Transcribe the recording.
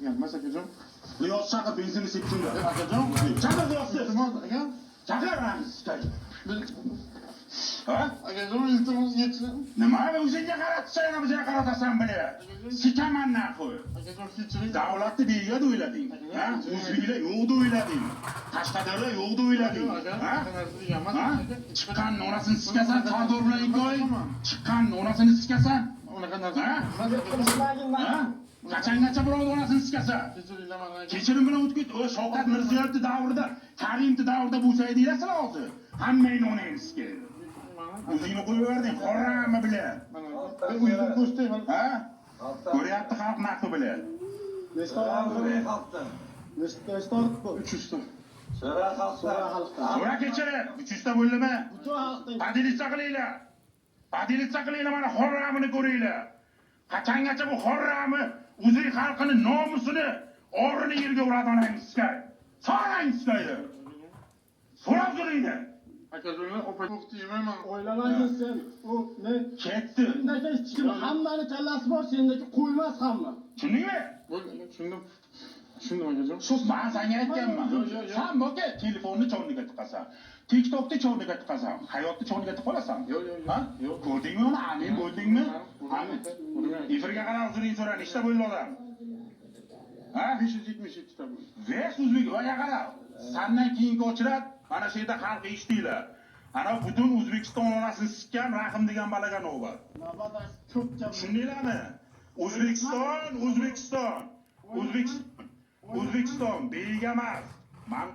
Gelmez akajon. Riyos chaqir benzinni sepsinlar. Akajon. Chaqir Riyosni. İltimos aka. Chaqir Ramsday. Ha? Akajon iltimos yetsin. Nima o'zingga qaratsan, bizga qaratasan bile. Sikaman naqo'y. Akajon kechiring. Davlatni begada o'ylading. Ha? O'zbeklar yo'qda o'ylading. Qashqadaryo yo'qda o'ylading. Ha? Ha? Chiqqan onasini sikasan, Sardor bilan ikkoy. Chiqqan onasini sikasan. Unaqa narsa. Ha? Qachongacha birovni onasini sikasan? Kechiringlar mana. Kechirim bilan o'tib ket. O Shavkat Mirziyoyevning davrida, Karimning davrida bo'lsa deylasizlar hozir. Hammangni onangizga. O'zingni qo'yib yubording, qorami bilan. Uyga qo'shdim. Ha? Ko'ryapti xalq naqi bilan. Nechta xalqdan? Nechta bu? 300 ta. So'ra xalqdan. So'ra kechirib, 300 ta bo'ldimi? Butun xalqdan. Padilitsa qilinglar. Padilitsa qilinglar, mana xorramini ko'ringlar. Qachongacha bu xorrami o'zbek xalqini nomusini o'rni yerga uradi onangizga. So'rangizga. So'rab turinglar. Akajonlar o'qib deyman. O'ylamaysiz sen. U ne? Ketdi. Sendagi hech kim hammani kallasi bor, sendagi qo'ymas hamma. Tushundingmi? Tushundim. Tushundim akajon. Shu men senga aytganman. Sen boka telefonni cho'rniga tiqasan. TikTokni cho'rniga tiqasan. Hayotni cho'rniga tiqib olasan. Yo'q. Ha? Ko'rdingmi uni? Amin bo'ldingmi? Efirga qarab o'zining so'ra, nechta bo'ldi odam? Ha? 577 ta bu. Ves o'zbek voya qarab. Sandan keyingi ochrat, mana shu yerda xalq eshitdinglar. Ana butun O'zbekiston onasini sikkan Rahim degan balaga navbat. Navbat ko'p gap. Tushundinglarmi? O'zbekiston, O'zbekiston bega emas. Men